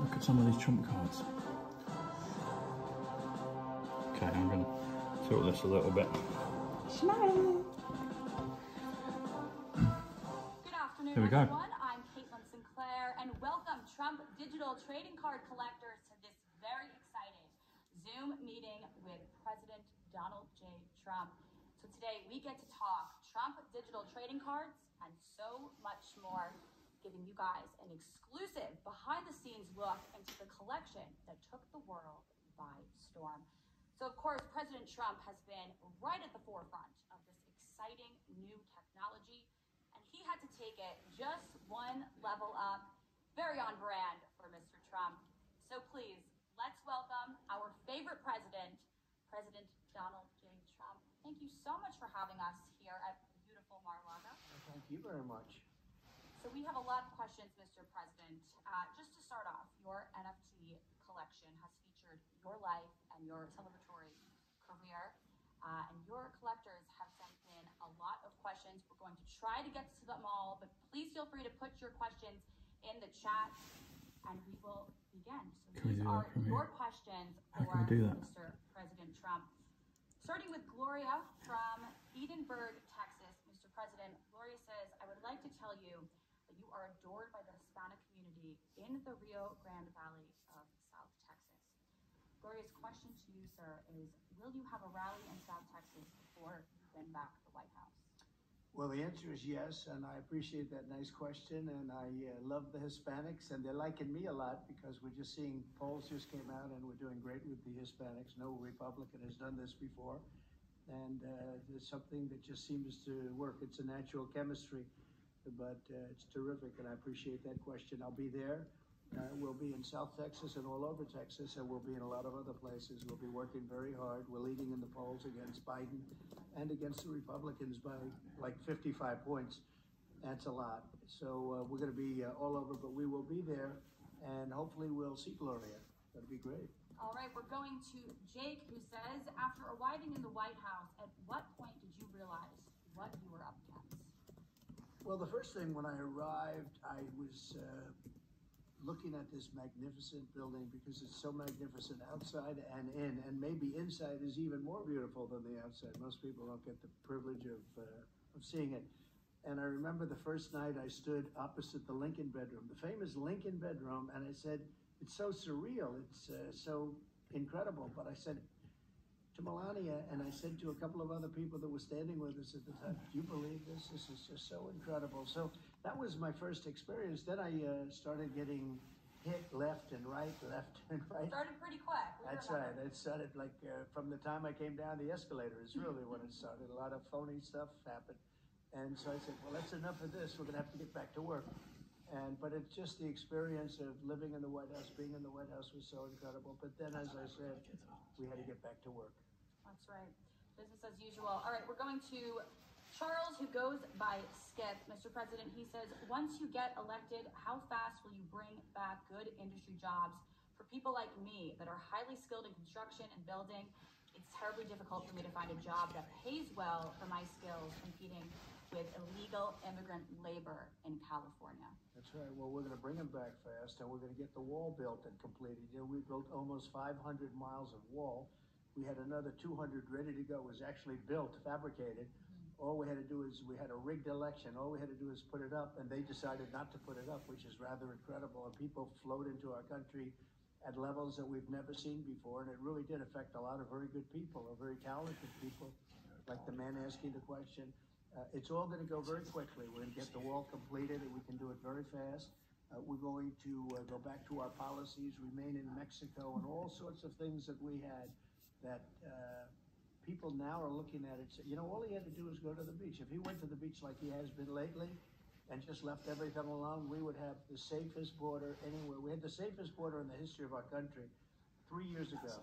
Look at some of these trump cards. Okay, I'm going to tilt this a little bit. Smile! Good afternoon, Here we go. everyone. I'm Caitlin Sinclair, and welcome Trump digital trading card collectors to this very exciting Zoom meeting with President Donald J. Trump. So today we get to talk Trump digital trading cards and so much more, giving you guys an exclusive behind-the-scenes look into the collection that took the world by storm. So, of course, President Trump has been right at the forefront of this exciting new technology, and he had to take it just one level up, very on brand for Mr. Trump. So please, let's welcome our favorite president, President Donald J. Trump. Thank you so much for having us here at beautiful Mar-a-Lago. Thank you very much. So we have a lot of questions, Mr. President. Just to start off, your NFT collection has featured your life and your celebratory career, and your collectors have sent in a lot of questions. We're going to try to get to them all, but please feel free to put your questions in the chat, and we will begin. So these are your questions for Mr. President Trump. Starting with Gloria from Edinburgh, Texas. Mr. President, Gloria says, I would like to tell you that you are adored by the Hispanic community in the Rio Grande Valley of South Texas. Gloria's question to you, sir, is will you have a rally in South Texas before you win back the White House? Well, the answer is yes, and I appreciate that nice question, and I love the Hispanics, and they're liking me a lot because we're just seeing polls just came out, and we're doing great with the Hispanics. No Republican has done this before, and there's something that just seems to work. It's a natural chemistry, but it's terrific, and I appreciate that question. I'll be there. We'll be in South Texas and all over Texas, and we'll be in a lot of other places. We'll be working very hard. We're leading in the polls against Biden and against the Republicans by like 55 points. That's a lot. So we're going to be all over, but we will be there, and hopefully we'll see Gloria. That'll be great. All right, we're going to Jake, who says, after arriving in the White House, at what point did you realize what you were up against? Well, the first thing when I arrived, I was looking at this magnificent building because it's so magnificent outside and in, and maybe inside is even more beautiful than the outside. Most people don't get the privilege of seeing it. And I remember the first night I stood opposite the Lincoln bedroom, the famous Lincoln bedroom, and I said, it's so surreal, it's so incredible. But I said to Melania, and I said to a couple of other people that were standing with us at the time, do you believe this? This is just so incredible. So that was my first experience. Then I started getting hit left and right. Started pretty quick. That's right. It started like from the time I came down the escalator is really when it started. A lot of phony stuff happened. And so I said, well, that's enough of this. We're going to have to get back to work. But it's just the experience of living in the White House, being in the White House was so incredible. But then, as I said, we had to get back to work. That's right. Business as usual. All right, we're going to Charles, who goes by Skip. Mr. President, he says, once you get elected, how fast will you bring back good industry jobs for people like me that are highly skilled in construction and building? It's terribly difficult for me to find a job that pays well for my skills, competing with illegal immigrant labor in California. That's right. Well, we're going to bring them back fast, and we're going to get the wall built and completed. You know, we built almost 500 miles of wall. We had another 200 ready to go. It was actually built, fabricated. All we had to do is, we had a rigged election. All we had to do is put it up, and they decided not to put it up, which is rather incredible. And people flowed into our country at levels that we've never seen before, and it really did affect a lot of very good people, or very talented people, like the man asking the question. It's all going to go very quickly. We're going to get the wall completed, and we can do it very fast. We're going to go back to our policies, remain in Mexico, and all sorts of things that we had that people now are looking at it. You know, all he had to do was go to the beach. If he went to the beach like he has been lately and just left everything alone, we would have the safest border anywhere. We had the safest border in the history of our country 3 years ago.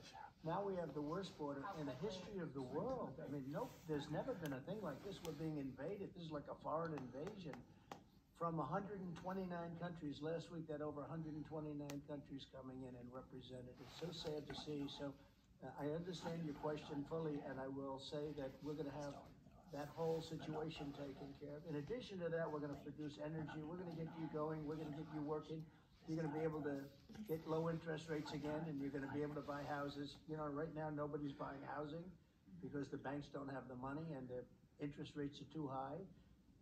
Now we have the worst border in the history of the world. I mean, nope, there's never been a thing like this. We're being invaded. This is like a foreign invasion. From 129 countries. Last week, that over 129 countries coming in and represented. It's so sad to see. So I understand your question fully, and I will say that we're going to have that whole situation taken care of. In addition to that, we're going to produce energy. We're going to get you going. We're going to get you working. You're going to be able to get low interest rates again, and you're going to be able to buy houses. You know, right now nobody's buying housing because the banks don't have the money and the interest rates are too high.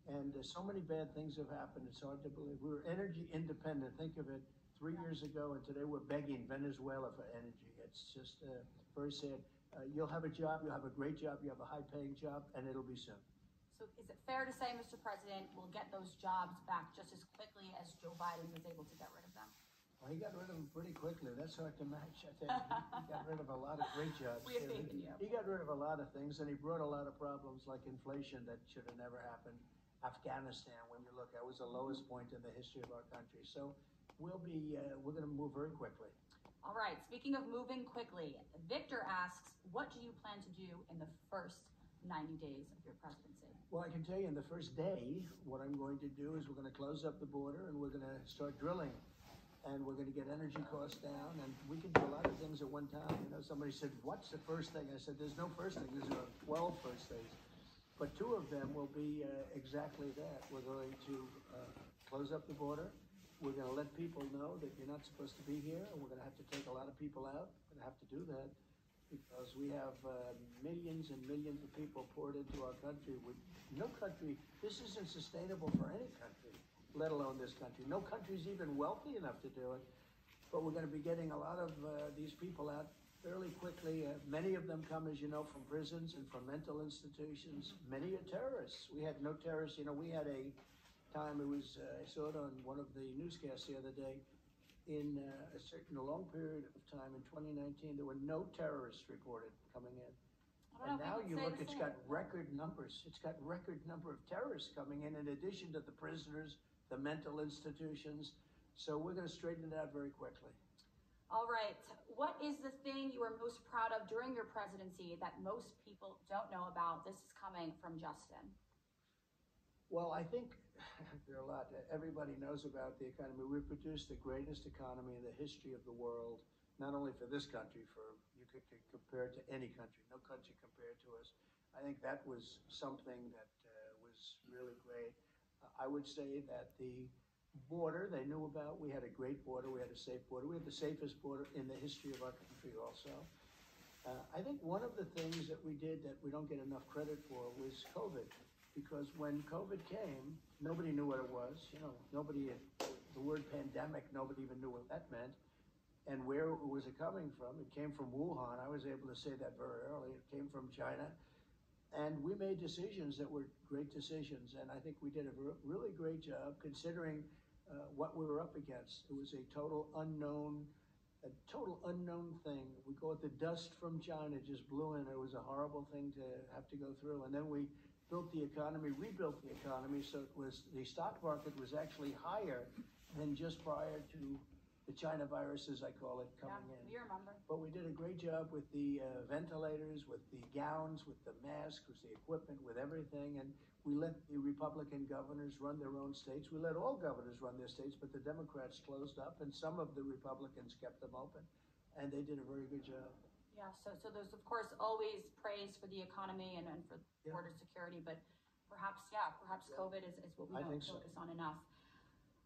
And so many bad things have happened. It's hard to believe. We were energy independent. Think of it, 3 years ago, and today we're begging Venezuela for energy. It's just very sad. You'll have a job, you'll have a great job, you have a high-paying job, and it'll be soon. So is it fair to say, Mr. President, we'll get those jobs back just as quickly as Joe Biden was able to get rid of them? Well, he got rid of them pretty quickly. That's hard to match. I think he got rid of a lot of great jobs. We have faith in you. He got rid of a lot of things, and he brought a lot of problems like inflation that should have never happened. Afghanistan, when you look, that was the lowest point in the history of our country. So we're going to move very quickly. All right, speaking of moving quickly, Victor asks, what do you plan to do in the first 90 days of your presidency? Well, I can tell you in the first day, what I'm going to do is we're going to close up the border and we're going to start drilling. And we're going to get energy costs down, and we can do a lot of things at one time. You know, somebody said, what's the first thing? I said, there's no first thing, there's 12 first things. But 2 of them will be exactly that. We're going to close up the border. We're going to let people know that you're not supposed to be here, and we're going to have to take a lot of people out. We're going to have to do that because we have millions and millions of people poured into our country. No country, this isn't sustainable for any country, let alone this country. No country's even wealthy enough to do it, but we're going to be getting a lot of these people out fairly quickly. Many of them come, as you know, from prisons and from mental institutions. Many are terrorists. We had no terrorists. You know, we had a time, it was, I saw it on one of the newscasts the other day, in a long period of time in 2019, there were no terrorists reported coming in. And now you look, it's got record numbers. It's got record number of terrorists coming in addition to the prisoners, the mental institutions. So we're going to straighten it out very quickly. All right. What is the thing you are most proud of during your presidency that most people don't know about? This is coming from Justin. Well, I think there are a lot. Everybody knows about the economy. We've produced the greatest economy in the history of the world, not only for this country, you could compare it to any country. No country compared to us. I think that was something that was really great. I would say that the border they knew about. We had a great border. We had a safe border. We had the safest border in the history of our country also. I think one of the things that we did that we don't get enough credit for was COVID. Because when COVID came, nobody knew what it was. You know, the word pandemic, nobody even knew what that meant. And where was it coming from? It came from Wuhan. I was able to say that very early. It came from China. And we made decisions that were great decisions. And I think we did a really great job considering what we were up against. It was a total unknown thing. We call it the dust from China just blew in. It was a horrible thing to have to go through. And then we built the economy, rebuilt the economy, so the stock market was actually higher than just prior to the China virus, as I call it, coming in. You remember. But we did a great job with the ventilators, with the gowns, with the masks, with the equipment, with everything, and we let the Republican governors run their own states. We let all governors run their states, but the Democrats closed up, and some of the Republicans kept them open, and they did a very good job. Yeah, so there's, of course, always praise for the economy and for border security, but perhaps COVID is what we don't focus on enough.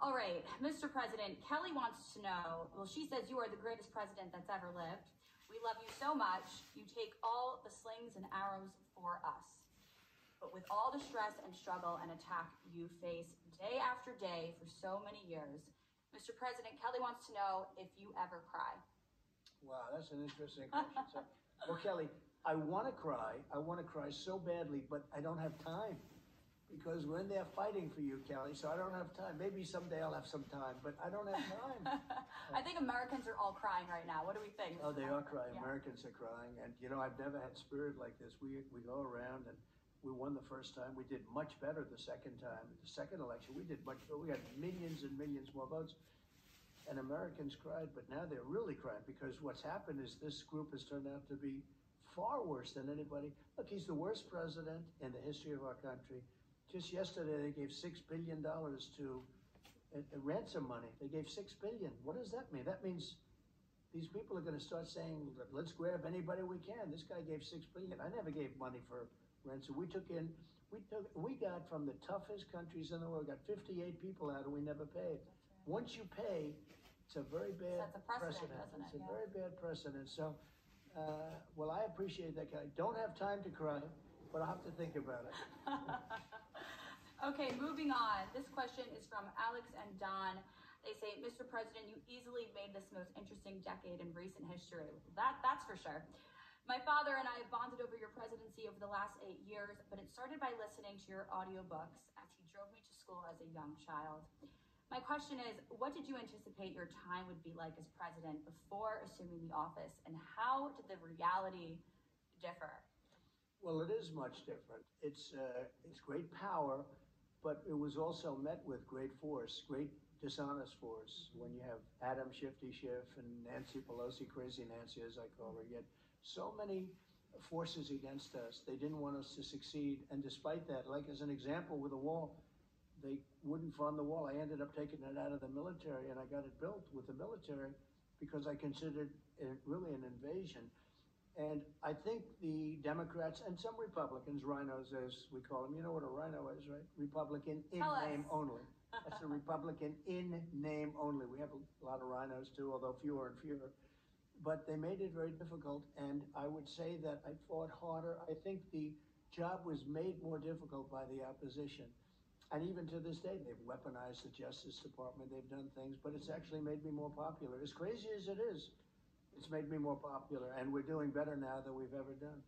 All right, Mr. President, Kelly wants to know, well, she says you are the greatest president that's ever lived. We love you so much. You take all the slings and arrows for us. But with all the stress and struggle and attack you face day after day for so many years, Mr. President, Kelly wants to know if you ever cry. Wow, that's an interesting question. Well, Kelly, I want to cry. I want to cry so badly, but I don't have time because we're in there fighting for you, Kelly, so I don't have time. Maybe someday I'll have some time, but I don't have time. I think Americans are all crying right now. What do we think? Oh, they are crying. Yeah. Americans are crying. And, you know, I've never had spirit like this. We go around and we won the first time. We did much better the second time. The second election, we did much better. We had millions and millions more votes. And Americans cried, but now they're really crying because what's happened is this group has turned out to be far worse than anybody. Look, he's the worst president in the history of our country. Just yesterday, they gave $6 billion to ransom money. They gave $6 billion. What does that mean? That means these people are going to start saying, let's grab anybody we can. This guy gave $6 billion. I never gave money for ransom. We got from the toughest countries in the world, got 58 people out and we never paid. Once you pay, It's a very bad Sets a precedent, doesn't it? It's a very bad precedent. So, well, I appreciate that. I don't have time to cry, but I'll have to think about it. Okay, moving on. This question is from Alex and Don. They say, Mr. President, you easily made this most interesting decade in recent history. That's for sure. My father and I have bonded over your presidency over the last 8 years, but it started by listening to your audiobooks as he drove me to school as a young child. My question is, what did you anticipate your time would be like as president before assuming the office, and how did the reality differ? Well, it is much different. It's great power, but it was also met with great force, great dishonest force. When you have Adam Shifty Schiff and Nancy Pelosi, Crazy Nancy as I call her, yet so many forces against us. They didn't want us to succeed, and despite that, like as an example with the wall, they wouldn't fund the wall. I ended up taking it out of the military, and I got it built with the military because I considered it really an invasion. And I think the Democrats and some Republicans, rhinos as we call them, you know what a rhino is, right? Republican in name only. That's a Republican in name only. We have a lot of rhinos too, although fewer and fewer. But they made it very difficult, and I would say that I fought harder. I think the job was made more difficult by the opposition. And even to this day, they've weaponized the Justice Department. They've done things, but it's actually made me more popular. As crazy as it is, it's made me more popular, and we're doing better now than we've ever done.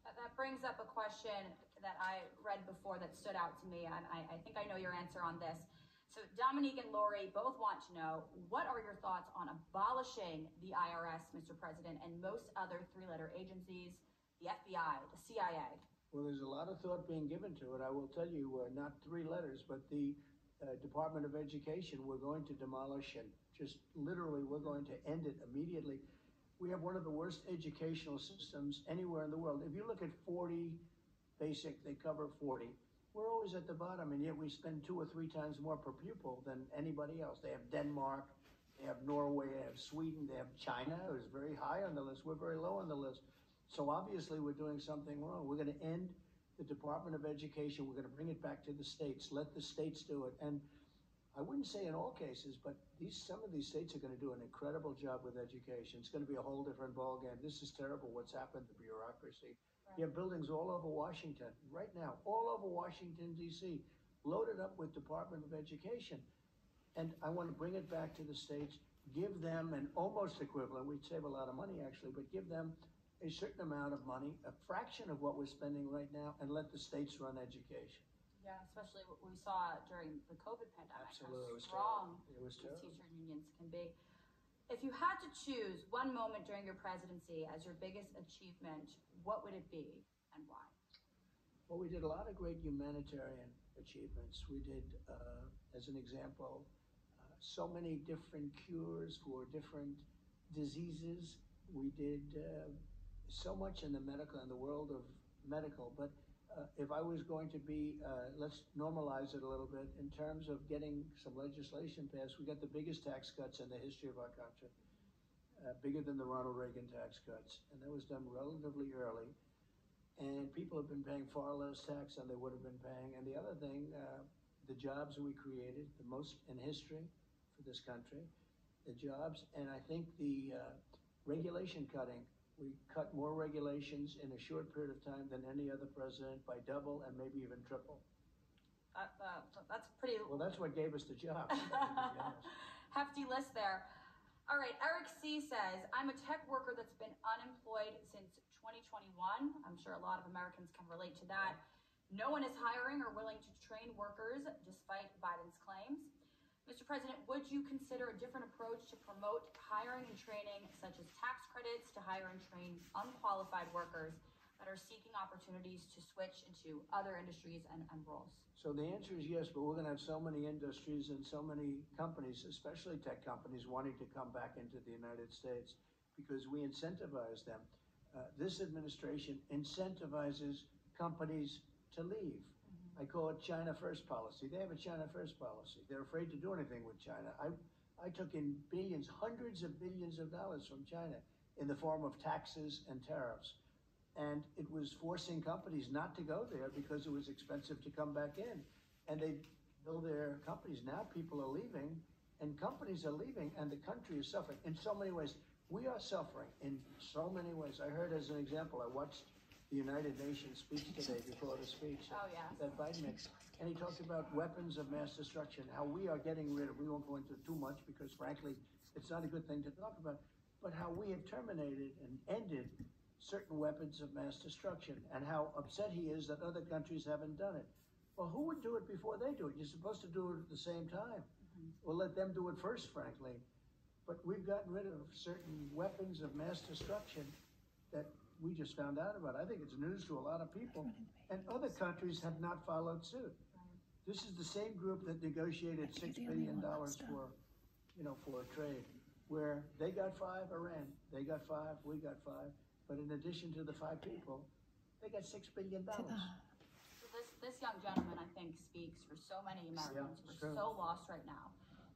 That brings up a question that I read before that stood out to me, and I think I know your answer on this. So Dominique and Lori both want to know, what are your thoughts on abolishing the IRS, Mr. President, and most other three-letter agencies, the FBI, the CIA? Well, there's a lot of thought being given to it. I will tell you, not 3 letters, but the Department of Education, we're going to demolish it. Just literally, we're going to end it immediately. We have one of the worst educational systems anywhere in the world. If you look at 40 basic, they cover 40. We're always at the bottom, and yet we spend 2 or 3 times more per pupil than anybody else. They have Denmark, they have Norway, they have Sweden, they have China, who's very high on the list. We're very low on the list. So obviously we're doing something wrong. We're going to end the Department of Education. We're going to bring it back to the states. Let the states do it. And I wouldn't say in all cases, but some of these states are going to do an incredible job with education. It's going to be a whole different ballgame. This is terrible what's happened to bureaucracy. Right. You have buildings all over Washington right now, all over Washington, D.C., loaded up with Department of Education. And I want to bring it back to the states, give them an almost equivalent, we'd save a lot of money actually, but give them a certain amount of money, a fraction of what we're spending right now, and let the states run education. Yeah, especially what we saw during the COVID pandemic. Absolutely, how strong it was terrible. Teacher unions can be. If you had to choose one moment during your presidency as your biggest achievement, what would it be and why? Well, we did a lot of great humanitarian achievements. We did, as an example, so many different cures for different diseases. We did so much in the world of medical, but if I was going to be, let's normalize it a little bit, in terms of getting some legislation passed, we got the biggest tax cuts in the history of our country, bigger than the Ronald Reagan tax cuts, and that was done relatively early, and people have been paying far less tax than they would have been paying. And the other thing, the jobs we created, the most in history for this country, the jobs, and I think the regulation cutting. We cut more regulations in a short period of time than any other president, by double and maybe even triple. That's pretty... Well, that's what gave us the job. Hefty list there. All right, Eric C says, I'm a tech worker that's been unemployed since 2021. I'm sure a lot of Americans can relate to that. No one is hiring or willing to train workers despite Biden's claims. Mr. President, would you consider a different approach to promote hiring and training, such as tax credits to hire and train unqualified workers that are seeking opportunities to switch into other industries and roles? So the answer is yes, but we're going to have so many industries and so many companies, especially tech companies, wanting to come back into the United States because we incentivize them. This administration incentivizes companies to leave. I call it China First policy. They have a China First policy. They're afraid to do anything with China. I took in billions, hundreds of billions of dollars from China in the form of taxes and tariffs. And it was forcing companies not to go there because it was expensive to come back in. And they build their companies. Now people are leaving, And companies are leaving, and the country is suffering in so many ways. We are suffering in so many ways. I heard, as an example, I watched the United Nations speech today before the speech that Biden made. And he talked about weapons of mass destruction, how we are getting rid of, we won't go into it too much because frankly, it's not a good thing to talk about, but how we have terminated and ended certain weapons of mass destruction and how upset he is that other countries haven't done it. Well, who would do it before they do it? You're supposed to do it at the same time. We'll let them do it first, frankly. But we've gotten rid of certain weapons of mass destruction that we just found out about. I think it's news to a lot of people. And other countries have not followed suit. This is the same group that negotiated $6 billion for, for a trade, where they got 5, Iran, they got 5, we got 5. But in addition to the 5 people, they got $6 billion. So this young gentleman, I think, speaks for so many Americans who are so lost right now.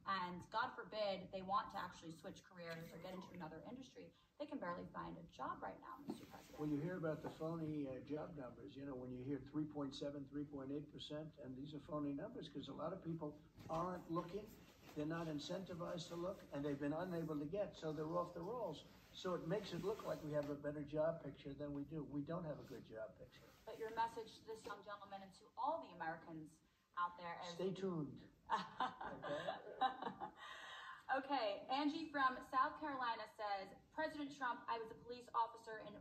And God forbid they want to actually switch careers or get into another industry. They can barely find a job right now, Mr. President. When you hear about the phony job numbers, when you hear 3.7, 3.8%, and these are phony numbers because a lot of people aren't looking, they're not incentivized to look, and they've been unable to get, so they're off the rolls. So it makes it look like we have a better job picture than we do. We don't have a good job picture. But your message to this young gentleman and to all the Americans out there is... Stay tuned. Okay, Angie from South Carolina says, President Trump, I was a police officer in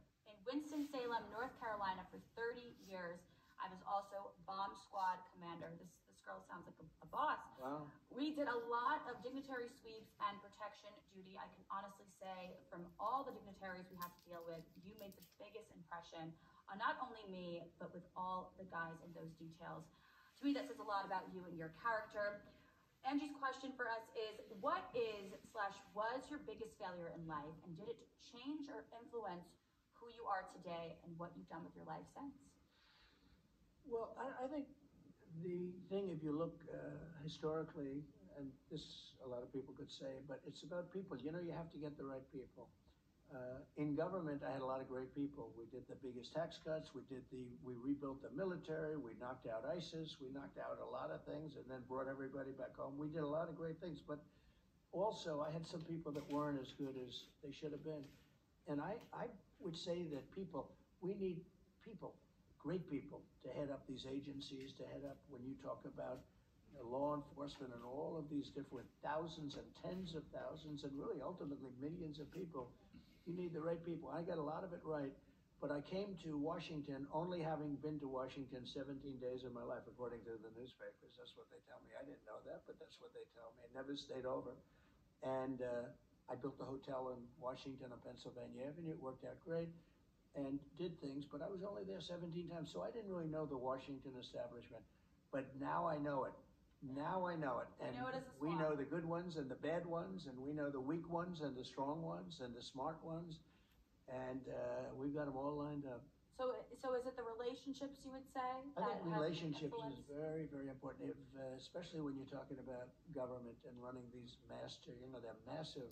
Winston-Salem, North Carolina for 30 years. I was also bomb squad commander. This girl sounds like a boss. Wow. We did a lot of dignitary sweeps and protection duty. I can honestly say from all the dignitaries we had to deal with, you made the biggest impression on not only me, but with all the guys in those details. To me, that says a lot about you and your character. Angie's question for us is, what is/was your biggest failure in life, and did it change or influence who you are today and what you've done with your life since? Well, I think the thing, if you look historically, and this a lot of people could say, but it's about people. You have to get the right people. In government, I had a lot of great people. We did the biggest tax cuts. We rebuilt the military. We knocked out ISIS. We knocked out a lot of things and then brought everybody back home. We did a lot of great things, but also I had some people that weren't as good as they should have been. And I would say that we need people, great people, to head up these agencies, to head up when you talk about law enforcement and all of these different thousands and tens of thousands and really ultimately millions of people. You need the right people. I got a lot of it right, but I came to Washington only having been to Washington 17 days of my life, according to the newspapers. That's what they tell me. I didn't know that, but that's what they tell me. I never stayed over. And I built a hotel in Washington on Pennsylvania Avenue. It worked out great and did things, but I was only there 17 times, so I didn't really know the Washington establishment. But now I know it. Now I know it. And we know the good ones and the bad ones, and we know the weak ones and the strong ones and the smart ones, and we've got them all lined up. So is it the relationships, you would say? I think relationships is very, very important, especially when you're talking about government and running these they're massive,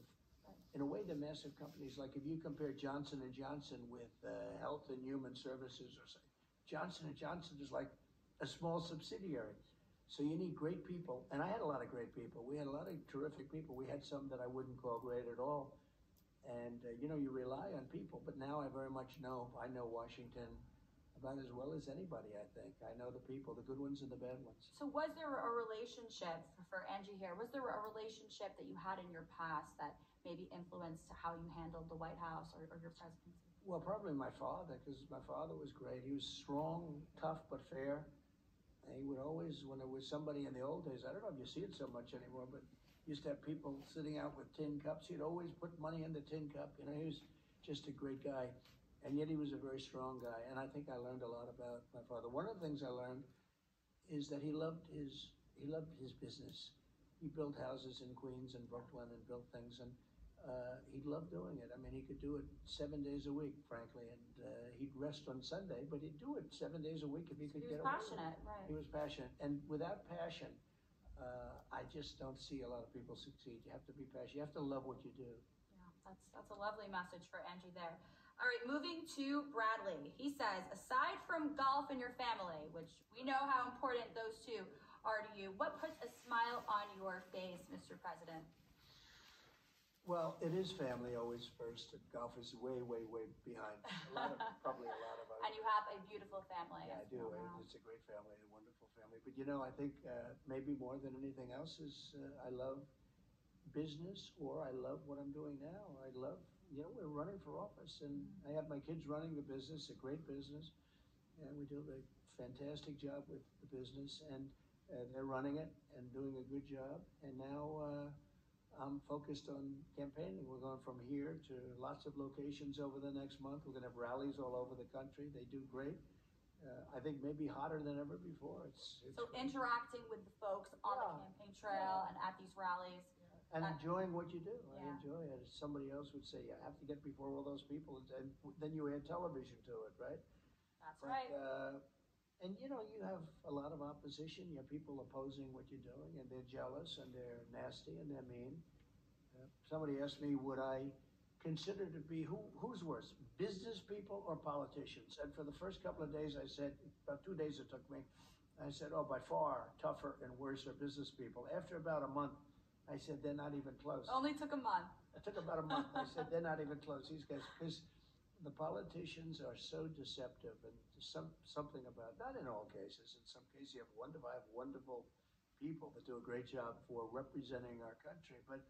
in a way they're massive companies. Like if you compare Johnson & Johnson with Health and Human Services, or something, Johnson & Johnson is like a small subsidiary. So you need great people, and I had a lot of great people. We had a lot of terrific people. We had some that I wouldn't call great at all. And, you rely on people, but now I very much know Washington about as well as anybody, I think. I know the people, the good ones and the bad ones. So was there a relationship, for Angie here, was there a relationship that you had in your past that maybe influenced how you handled the White House or your presidency? Well, probably my father, because my father was great. He was strong, tough, but fair. And he would always, when there was somebody in the old days, I don't know if you see it so much anymore, but used to have people sitting out with tin cups. He'd always put money in the tin cup. He was just a great guy. And yet he was a very strong guy. And I think I learned a lot about my father. One of the things I learned is that he loved his business. He built houses in Queens and Brooklyn and built things, and he loved doing it. I mean, he could do it 7 days a week, frankly, and he'd rest on Sunday, but he'd do it 7 days a week if he could get away with it. He was passionate, right? He was passionate, and without passion, I just don't see a lot of people succeed. You have to be passionate. You have to love what you do. Yeah, that's a lovely message for Angie there. All right, moving to Bradley. He says, aside from golf and your family, which we know how important those two are to you? What puts a smile on your face, Mr. President? Well, it is family always first. Golf is way, way, way behind. Probably a lot of us. And you have a beautiful family. Yeah, I do. It's a great family, a wonderful family. But you know, I think maybe more than anything else is I love business, or I love what I'm doing now. I love, you know, we're running for office, and I have my kids running the business, a great business, and we do a fantastic job with the business, and they're running it and doing a good job. And now I'm focused on campaigning. We're going from here to lots of locations over the next month. We're going to have rallies all over the country. They do great. I think maybe hotter than ever before. It's so interacting with the folks on the campaign trail and at these rallies. And enjoying what you do. Yeah. I enjoy it. Somebody else would say, you have to get before all those people, and then you add television to it, right? That's right. And you know, you have a lot of opposition. You have people opposing what you're doing, and they're jealous, and they're nasty, and they're mean. Somebody asked me, would I consider to be, who's worse, business people or politicians? And for the first couple of days, I said, about 2 days it took me, I said, oh, by far tougher and worse are business people. After about a month, I said, they're not even close. Only took a month. It took about a month. I said, they're not even close, these guys, because the politicians are so deceptive, and something about, not in all cases, in some cases you have wonderful people that do a great job for representing our country, but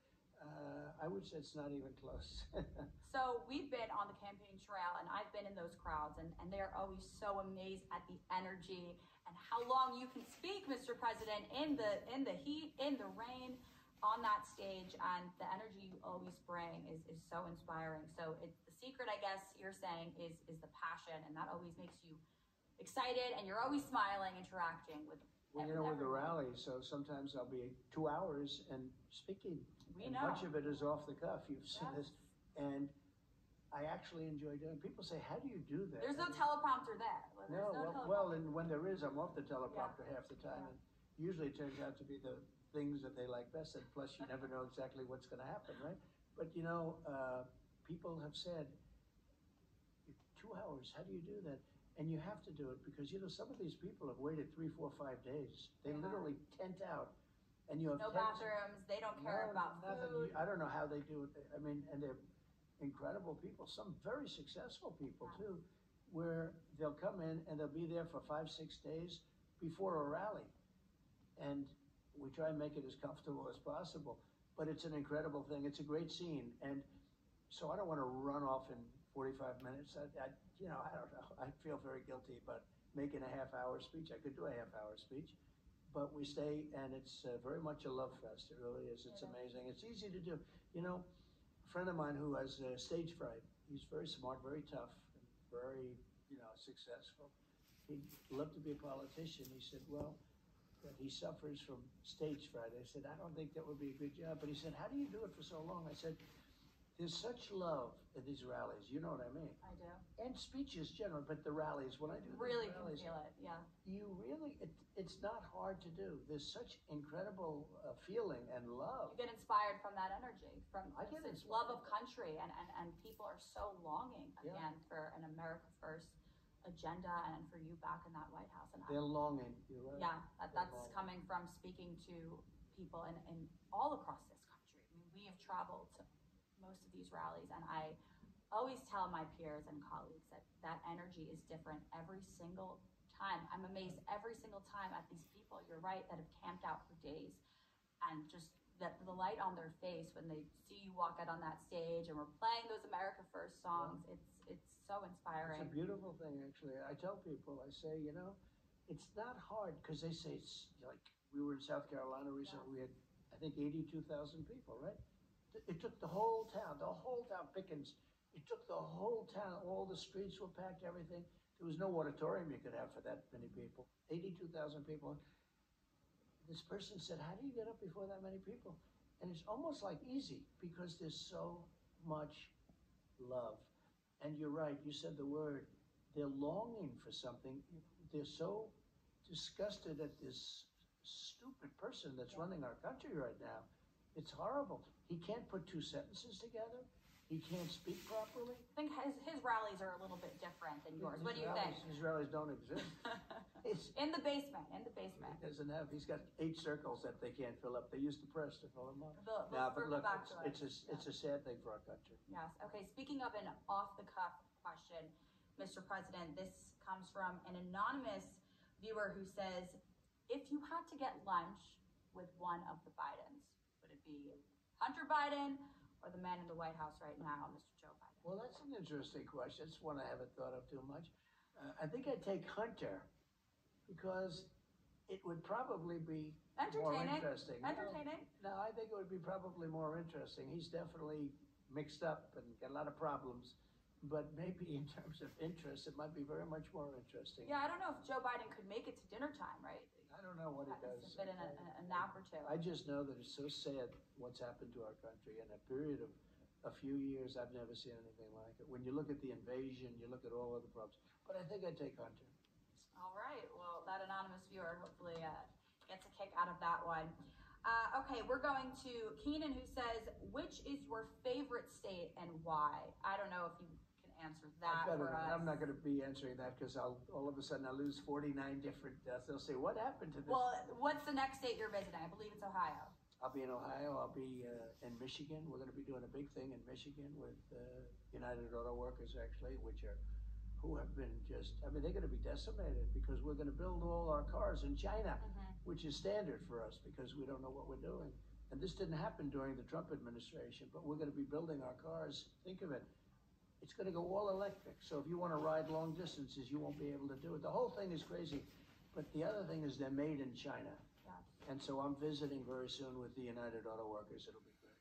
I would say it's not even close. So we've been on the campaign trail, and I've been in those crowds, and they're always so amazed at the energy and how long you can speak, Mr. President, in the heat, in the rain, on that stage, and the energy you always bring is so inspiring. So the secret, I guess you're saying, is the passion, and that always makes you excited, and you're always smiling, interacting with well, you know, with the rally, so sometimes I'll be 2 hours and speaking. We and know. Much of it is off the cuff. You've seen this, and I actually enjoy doing it. People say, how do you do that? There's no teleprompter there. Well, and when there is, I'm off the teleprompter half the time, and usually it turns out to be the things that they like best, and plus you never know exactly what's going to happen, right? But you know, people have said, 2 hours, how do you do that? And you have to do it because, you know, some of these people have waited 3, 4, 5 days. They literally tent out, and you have no bathrooms. They don't care about food. I don't know how they do it. I mean, and they're incredible people, some very successful people too, where they'll come in and they'll be there for 5, 6 days before a rally. And we try and make it as comfortable as possible, but it's an incredible thing. It's a great scene. And so I don't want to run off in 45 minutes. You know, I don't know. I feel very guilty about making a half-hour speech. I could do a half-hour speech, but we stay, and it's very much a love fest. It really is. It's amazing. It's easy to do. You know, a friend of mine who has stage fright, he's very smart, very tough, and very, you know, successful. He'd love to be a politician. He said, well, he suffers from stage fright. I said, I don't think that would be a good job. But he said, how do you do it for so long? I said, there's such love at these rallies. You know what I mean? I do. And speeches generally, but the rallies, when I do really rallies, can feel it, yeah. You really, it's not hard to do. There's such incredible feeling and love. You get inspired from that energy, from this love of country, and people are so longing again for an America First agenda, and for you back in that White House. And they're longing. You're right. Yeah, that's coming from speaking to people in all across this country. I mean, we have traveled to most of these rallies, and I always tell my peers and colleagues that energy is different every single time. I'm amazed every single time at these people, you're right, that have camped out for days, and just the light on their face when they see you walk out on that stage and we're playing those America First songs. It's so inspiring. It's a beautiful thing, actually. I tell people, I say, you know, it's not hard, because they say it's like, we were in South Carolina recently, we had, I think, 82,000 people, right? It took the whole town, Pickens, it took the whole town, all the streets were packed, everything. There was no auditorium you could have for that many people, 82,000 people. This person said, how do you get up before that many people? And it's almost like easy, because there's so much love. And you're right, you said the word, they're longing for something. They're so disgusted at this stupid person that's running our country right now. It's horrible. He can't put 2 sentences together. He can't speak properly? I think his rallies are a little bit different than yours. What do you think? His rallies don't exist. In the basement, in the basement. He's got 8 circles that they can't fill up. They use the press to fill them up. But look, it's a sad thing for our country. Yes. Okay, speaking of an off-the-cuff question, Mr. President, this comes from an anonymous viewer who says, if you had to get lunch with one of the Bidens, would it be Hunter Biden or the man in the White House right now, Mr. Joe Biden? Well, that's an interesting question. It's one I haven't thought of too much. I think I'd take Hunter because it would probably be more interesting. Entertaining. No, I think it would be probably more interesting. He's definitely mixed up and got a lot of problems. But maybe in terms of interest, it might be very much more interesting. Yeah, I don't know if Joe Biden could make it to dinner time, right? I don't know what he does. Fit in a nap or two. I just know that it's so sad what's happened to our country. In a period of a few years, I've never seen anything like it. When you look at the invasion, you look at all of the problems. But I think I'd take Hunter. All right. Well, that anonymous viewer hopefully gets a kick out of that one. Okay, we're going to Keenan, who says, which is your favorite state and why? I don't know if you can answer that for us. I'm not going to be answering that because all of a sudden I'll lose 49 different deaths. They'll say, what happened to this? Well, what's the next state you're visiting? I believe it's Ohio. I'll be in Ohio. I'll be in Michigan. We're going to be doing a big thing in Michigan with United Auto Workers, actually, who have been they're going to be decimated because we're going to build all our cars in China, which is standard for us because we don't know what we're doing. And this didn't happen during the Trump administration, but we're going to be building our cars. Think of it. It's going to go all electric. So if you want to ride long distances, you won't be able to do it. The whole thing is crazy. But the other thing is they're made in China. Yeah. And so I'm visiting very soon with the United Auto Workers. It'll be great.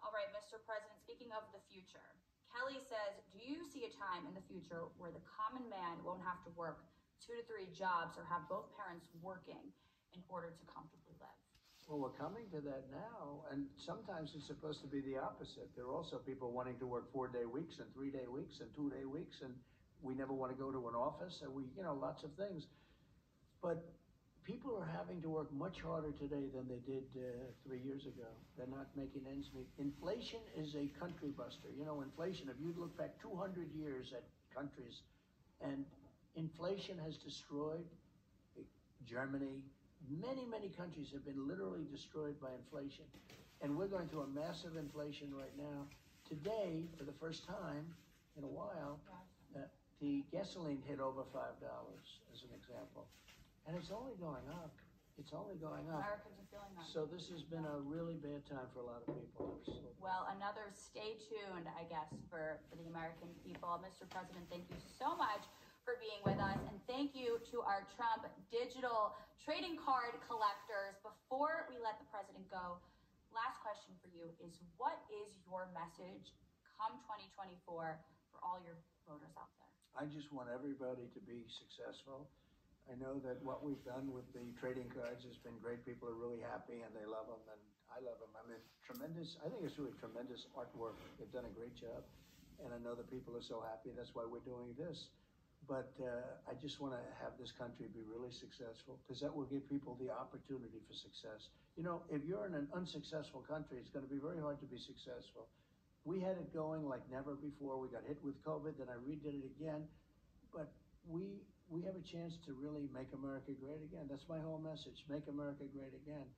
All right, Mr. President, speaking of the future, Kelly says, do you see a time in the future where the common man won't have to work 2 to 3 jobs or have both parents working in order to comfortably live? Well, we're coming to that now, and sometimes it's supposed to be the opposite. There are also people wanting to work 4-day weeks and 3-day weeks and 2-day weeks, and we never want to go to an office, and lots of things. But people are having to work much harder today than they did 3 years ago. They're not making ends meet. Inflation is a country buster. Inflation, if you look back 200 years at countries, and inflation has destroyed Germany. Many, many countries have been literally destroyed by inflation. And we're going through a massive inflation right now. Today, for the first time in a while, the gasoline hit over $5, as an example. And it's only going up. It's only going up. Americans are feeling that. So this has been a really bad time for a lot of people. Well, another stay tuned, I guess, for the American people. Mr. President, thank you so much for being with us. And thank you to our Trump digital trading card collectors. Before we let the president go, last question for you is, what is your message come 2024 for all your voters out there? I just want everybody to be successful. I know that what we've done with the trading cards has been great. People are really happy and they love them, and I love them. I think it's really tremendous artwork. They've done a great job, and I know that people are so happy. That's why we're doing this. But I just want to have this country be really successful, because that will give people the opportunity for success. If you're in an unsuccessful country, it's going to be very hard to be successful. We had it going like never before. We got hit with COVID, then I redid it again. But we have a chance to really make America great again. That's my whole message, make America great again.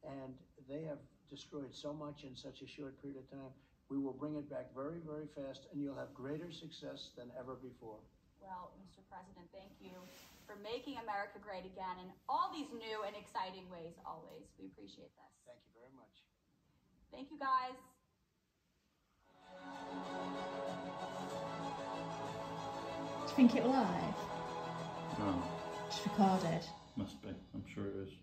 And they have destroyed so much in such a short period of time. We will bring it back very, very fast, and you'll have greater success than ever before. Well, Mr. President, thank you for making America great again in all these new and exciting ways always. We appreciate this. Thank you very much. Thank you, guys. Do you think it live? No. Just recorded? Must be. I'm sure it is.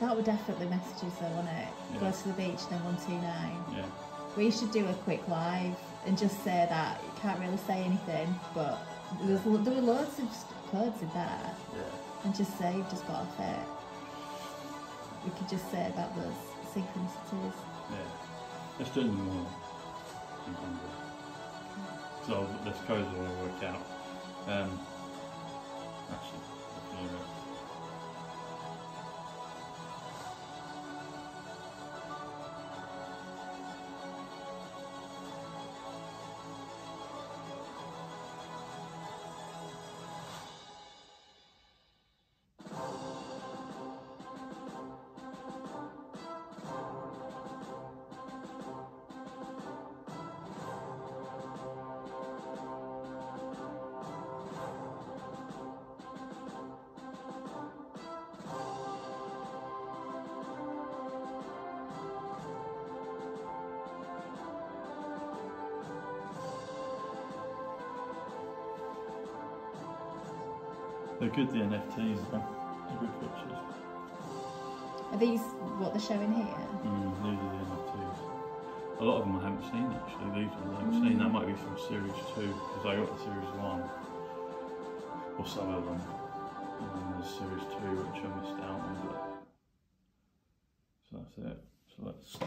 That would definitely messages though, wouldn't it? Yeah. Go to the beach, then 129. Yeah. We should do a quick live and just say that. You can't really say anything, but there were loads of codes in there. Yeah. And just say you've just got off it. We could just say about those synchronicities. Yeah. Let's do them all. So this code's all worked out. Actually, let's do it. They're good, the NFTs, though. They're good pictures. Are these what they're showing here? These are the NFTs. A lot of them I haven't seen actually. These ones I haven't seen. That might be from Series 2 because I got the Series 1, or some of them. And then there's Series 2 which I missed out on. But... So that's it. So let's